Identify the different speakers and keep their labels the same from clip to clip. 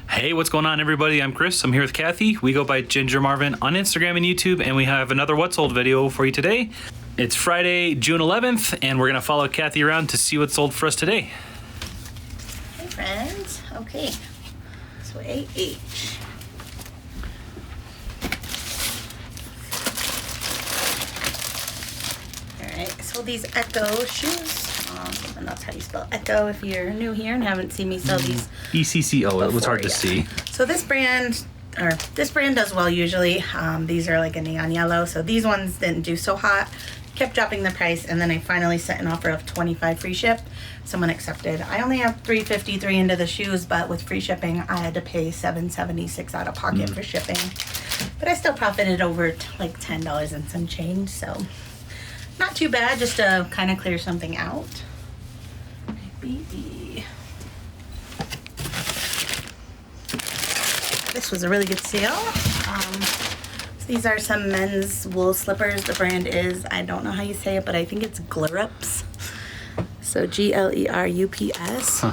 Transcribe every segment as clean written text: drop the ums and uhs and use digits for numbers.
Speaker 1: Hey, what's going on, everybody? I'm Chris. I'm here with Kathy. We go by Ginger Marvin on Instagram and YouTube, and we have another What's Sold video for you today. It's Friday, June 11th, and we're going to follow Kathy around to see what's sold for us today.
Speaker 2: Hey, friends. Okay, so AH. Alright, so these Echo shoes. And that's how you spell Echo if you're new here and haven't seen me sell these.
Speaker 1: ECCO, it was hard to see.
Speaker 2: So this brand does well usually. These are like a neon yellow, so these ones didn't do so hot. Kept dropping the price, and then I finally sent an offer of $25 free ship. Someone accepted. I only have $3.53 into the shoes, but with free shipping, I had to pay $7.76 out of pocket for shipping. But I still profited over like $10 and some change, so not too bad, just to kind of clear something out. Maybe. This was a really good sale. So these are some men's wool slippers. The brand is, I don't know how you say it, but I think it's Glerups. So Glerups.
Speaker 1: Huh.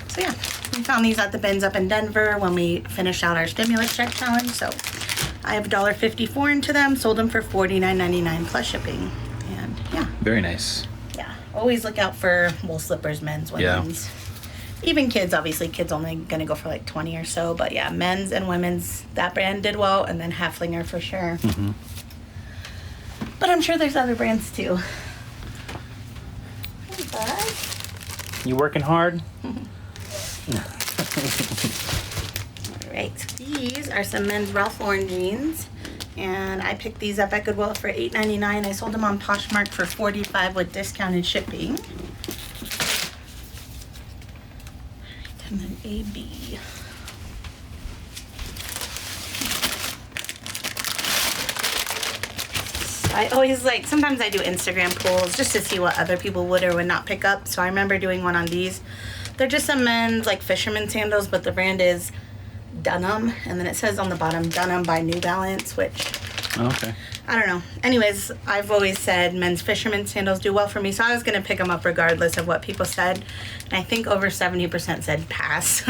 Speaker 2: So yeah, we found these at the bins up in Denver when we finished out our stimulus check challenge. So I have $1.54 into them, sold them for $49.99 plus shipping. And yeah.
Speaker 1: Very nice.
Speaker 2: Yeah, always look out for wool slippers, men's, women's. Even kids, obviously, kids only gonna go for like 20 or so, but yeah, men's and women's, that brand did well, and then Haflinger for sure. But I'm sure there's other brands too. Hey, bud.
Speaker 1: You working hard?
Speaker 2: Alright, these are some men's Ralph Lauren jeans, and I picked these up at Goodwill for $8.99. I sold them on Poshmark for $45 with discounted shipping. And then AB. I always sometimes I do Instagram polls just to see what other people would or would not pick up. So I remember doing one on these. They're just some men's fisherman sandals, but the brand is Dunham. And then it says on the bottom, Dunham by New Balance, which,
Speaker 1: Okay.
Speaker 2: I don't know. Anyways, I've always said men's fisherman sandals do well for me, so I was going to pick them up regardless of what people said. And I think over 70% said pass.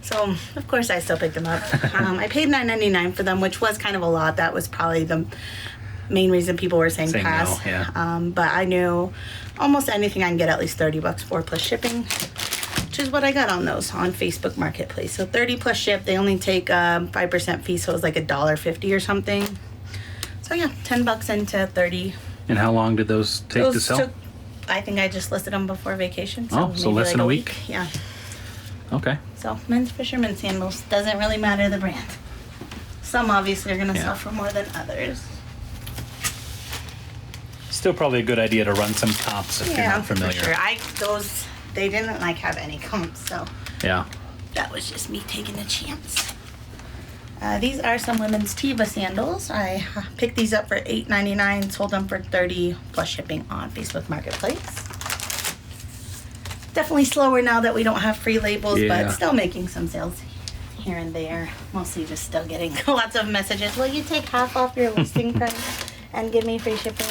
Speaker 2: So, of course, I still picked them up. I paid $9.99 for them, which was kind of a lot. That was probably the main reason people were saying pass.
Speaker 1: No, yeah.
Speaker 2: But I knew almost anything I can get at least $30 for plus shipping, which is what I got on those on Facebook Marketplace. So 30 plus ship. They only take 5% fee, so it was like $1.50 or something. So yeah, $10 into 30.
Speaker 1: And how long did those take to sell?
Speaker 2: I think I just listed them before vacation.
Speaker 1: So
Speaker 2: maybe
Speaker 1: less than a week?
Speaker 2: Yeah.
Speaker 1: Okay.
Speaker 2: So men's fisherman sandals, doesn't really matter the brand. Some obviously are going to sell for more than others.
Speaker 1: Still probably a good idea to run some comps if you're not familiar.
Speaker 2: For sure. They didn't have any comps, so
Speaker 1: Yeah.
Speaker 2: that was just me taking a chance. These are some women's Teva sandals. I picked these up for $8.99, sold them for $30 plus shipping on Facebook Marketplace. Definitely slower now that we don't have free labels, but still making some sales here and there. Mostly just still getting lots of messages. Will you take half off your listing price and give me free shipping?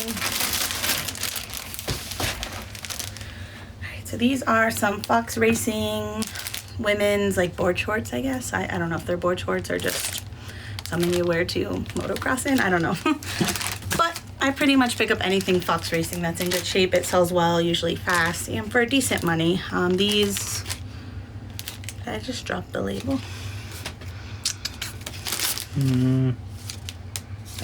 Speaker 2: Alright, so these are some Fox Racing women's board shorts, I guess. I don't know if they're board shorts or just something you wear to motocrossing. I don't know. But I pretty much pick up anything Fox Racing that's in good shape. It sells well, usually fast, and for decent money. These, did I just drop the label?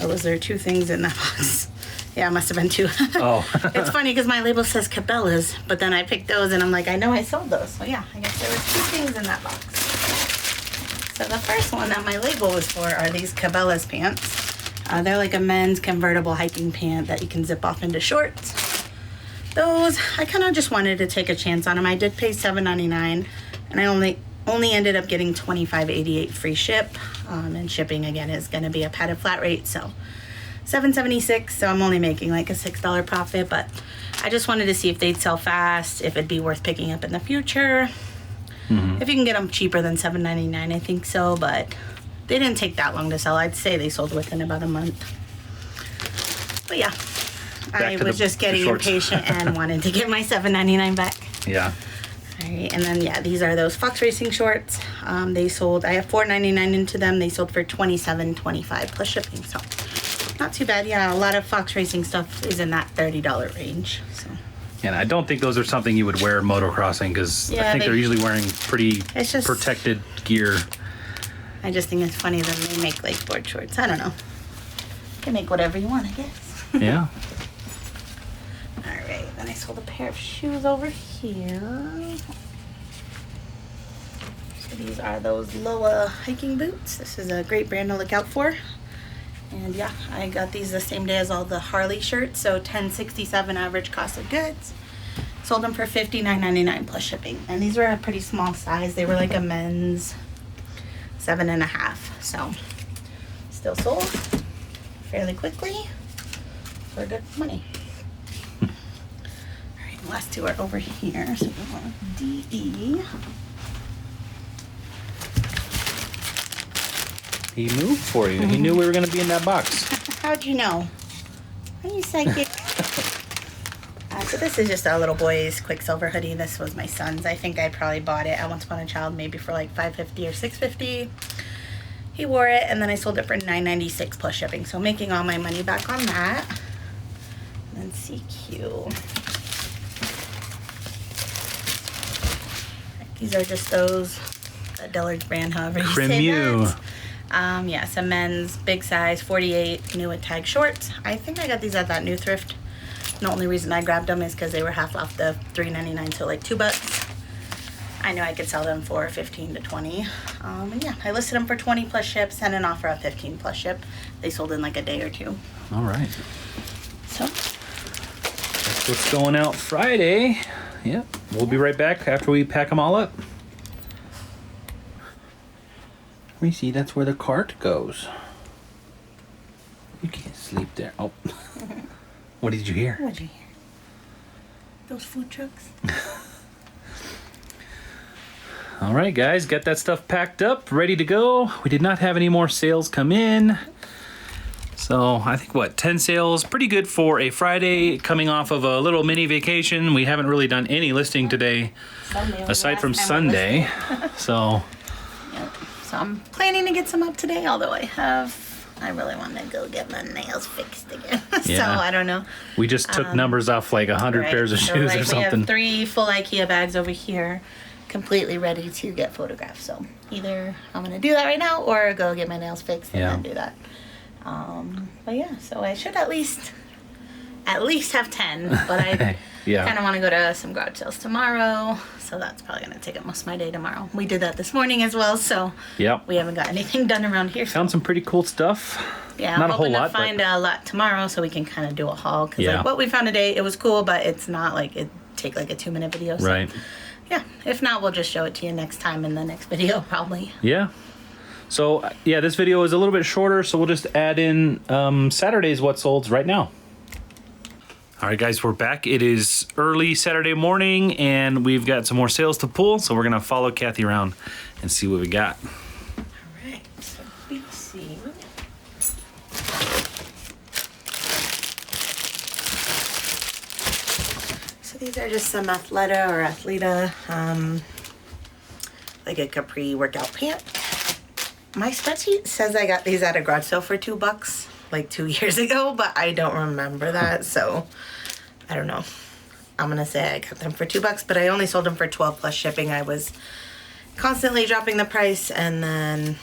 Speaker 2: Oh, was there two things in that box? Yeah, it must have been two.
Speaker 1: Oh.
Speaker 2: It's funny because my label says Cabela's, but then I picked those and I'm like, I know I sold those. So yeah, I guess there was two things in that box. So the first one that my label was for are these Cabela's pants. They're like a men's convertible hiking pant that you can zip off into shorts. Those, I kind of just wanted to take a chance on them. I did pay $7.99 and I only ended up getting $25.88 free ship. And shipping again is going to be a padded flat rate, so $7.76, so I'm only making like a $6 profit, but I just wanted to see if they'd sell fast, if it'd be worth picking up in the future. If you can get them cheaper than $7.99, I think so, but they didn't take that long to sell. I'd say they sold within about a month. But yeah, I was just getting impatient and wanted to get my $7.99 back.
Speaker 1: Yeah.
Speaker 2: All right, and then yeah, these are those Fox Racing shorts. They sold, I have $4.99 into them. They sold for $27.25 plus shipping, so not too bad. Yeah, a lot of fox racing stuff is in that $30 range. So.
Speaker 1: And I don't think those are something you would wear motocrossing, because I think they're usually wearing pretty protected gear.
Speaker 2: I just think it's funny that they make like board shorts. I don't know. You can make whatever you want, I guess.
Speaker 1: Yeah.
Speaker 2: All right, then I sold a pair of shoes over here. So these are those Loa hiking boots. This is a great brand to look out for. And yeah, I got these the same day as all the Harley shirts, so $10.67 average cost of goods. Sold them for $59.99 plus shipping. And these were a pretty small size. They were like a men's 7.5. So still sold fairly quickly for good money. All right, the last two are over here. So we want DE.
Speaker 1: He moved for you. He knew we were going to be in that box.
Speaker 2: How'd you know? Are you psychic? So this is just a little boy's Quicksilver hoodie. This was my son's. I think I probably bought it at Once Upon a Child maybe for like $5.50 or $6.50. He wore it, and then I sold it for $9.96 plus shipping. So making all my money back on that. And then CQ. These are just those Dillard's brand, however you say that. Yeah, some men's big size 48 new with tag shorts. I think I got these at that new thrift. The only reason I grabbed them is because they were half off the $3.99, so like $2. I knew I could sell them for 15 to 20. And yeah, I listed them for 20 plus ship, sent an offer of 15 plus ship. They sold in like a day or two.
Speaker 1: All right.
Speaker 2: So
Speaker 1: that's what's going out Friday. Yep. We'll be right back after we pack them all up. We see that's where the cart goes. You can't sleep there. Oh. What did you hear?
Speaker 2: What did you hear? Those food trucks.
Speaker 1: All right, guys, got that stuff packed up, ready to go. We did not have any more sales come in. So I think, 10 sales? Pretty good for a Friday, coming off of a little mini vacation. We haven't really done any listing today, aside from Sunday. So
Speaker 2: I'm planning to get some up today, although I really want to go get my nails fixed again. So I don't know.
Speaker 1: We just took numbers off like 100 pairs of shoes or something.
Speaker 2: We have 3 full IKEA bags over here, completely ready to get photographed. So either I'm going to do that right now or go get my nails fixed and then do that. But yeah, so I should at least have 10, but I kind of want to go to some garage sales tomorrow, so that's probably going to take up most of my day tomorrow. We did that this morning as well, so we haven't got anything done around here.
Speaker 1: Found some pretty cool stuff.
Speaker 2: Yeah, I'm hoping to find a lot tomorrow so we can kind of do a haul, because like what we found today, it was cool, but it's not like it take like a 2-minute video. So,
Speaker 1: right.
Speaker 2: Yeah, if not, we'll just show it to you next time in the next video probably.
Speaker 1: Yeah. So, this video is a little bit shorter, so we'll just add in Saturday's What Solds right now. All right, guys, we're back. It is early Saturday morning, and we've got some more sales to pull, so we're going to follow Kathy around and see what we got.
Speaker 2: All right, so BC. So these are just some Athleta or Athleta, like a capri workout pant. My spreadsheet says I got these at a garage sale for $2 like 2 years ago, but I don't remember that, so I don't know. I'm gonna say I got them for $2, but I only sold them for 12 plus shipping. I was constantly dropping the price and then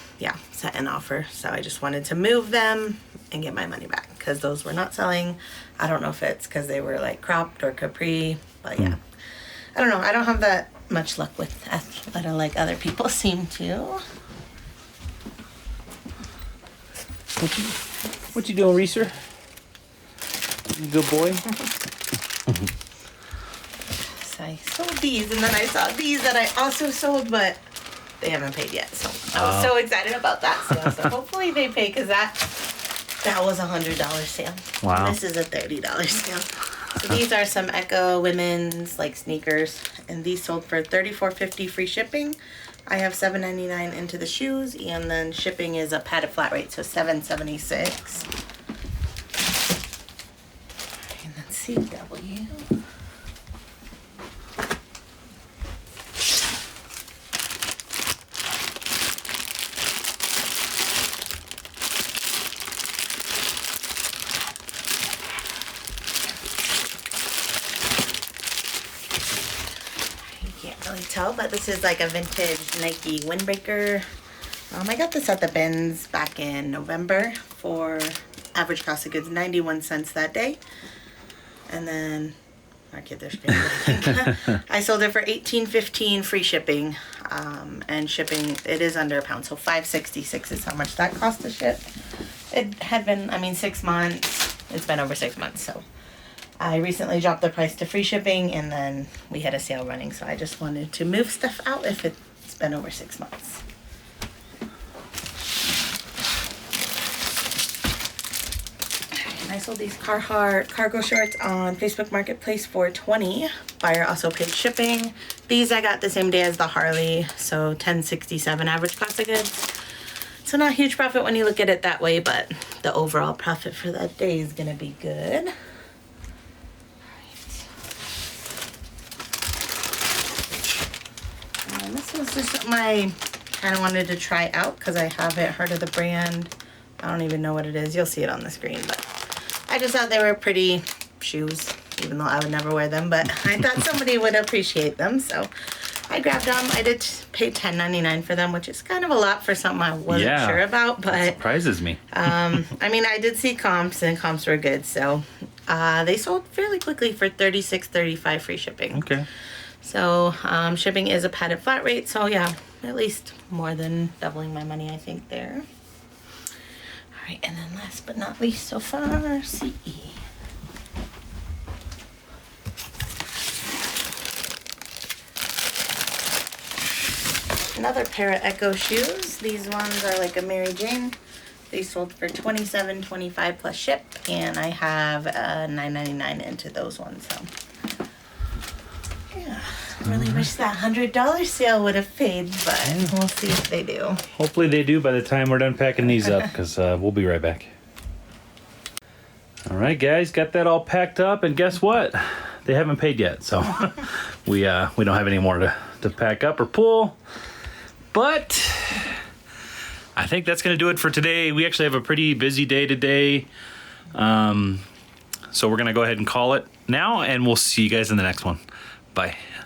Speaker 2: set an offer, so I just wanted to move them and get my money back because those were not selling. I don't know if it's because they were like cropped or capri, but I don't know. I don't have that much luck with Athleta like other people seem to.
Speaker 1: What you doing, Reeser? You good boy?
Speaker 2: So I sold these, and then I saw these that I also sold, but they haven't paid yet. So I was so excited about that sale. So hopefully they pay, because that was a $100 sale.
Speaker 1: Wow.
Speaker 2: And this is a $30 sale. So these are some Echo women's like sneakers, and these sold for $34.50 free shipping. I have $7.99 into the shoes, and then shipping is a padded flat rate, so $7.76. And then CW. tell, but this is like a vintage Nike windbreaker. I got this at the bins back in November for average cost of goods 91 cents that day. And then our kids are screaming. I sold it for $18.15 free shipping. And shipping, it is under a pound, so $5.66 is how much that cost to ship. It had been, 6 months. It's been over 6 months, so I recently dropped the price to free shipping, and then we had a sale running, so I just wanted to move stuff out if it's been over 6 months. And I sold these Carhartt cargo shorts on Facebook Marketplace for $20. Buyer also paid shipping. These I got the same day as the Harley, so $10.67 average cost of goods. So not huge profit when you look at it that way, but the overall profit for that day is gonna be good. And this was just something I kind of wanted to try out because I haven't heard of the brand. I don't even know what it is. You'll see it on the screen, but I just thought they were pretty shoes, even though I would never wear them, but I thought somebody would appreciate them, so I grabbed them. I did pay $10.99 for them, which is kind of a lot for something I wasn't sure about, but
Speaker 1: that surprises me.
Speaker 2: I did see comps, and comps were good, so they sold fairly quickly for $36.35 free shipping.
Speaker 1: Okay.
Speaker 2: So shipping is a padded flat rate, so yeah, at least more than doubling my money, I think, there. All right, and then last but not least so far, CE. Another pair of Echo shoes. These ones are like a Mary Jane. They sold for $27.25 plus ship, and I have $9.99 into those ones. So yeah, I really wish that $100 sale would have paid, but we'll see if they do.
Speaker 1: Hopefully they do by the time we're done packing these up, because we'll be right back. All right, guys, got that all packed up, and guess what? They haven't paid yet, so we don't have any more to pack up or pull. But I think that's going to do it for today. We actually have a pretty busy day today. So we're going to go ahead and call it now, and we'll see you guys in the next one. Bye.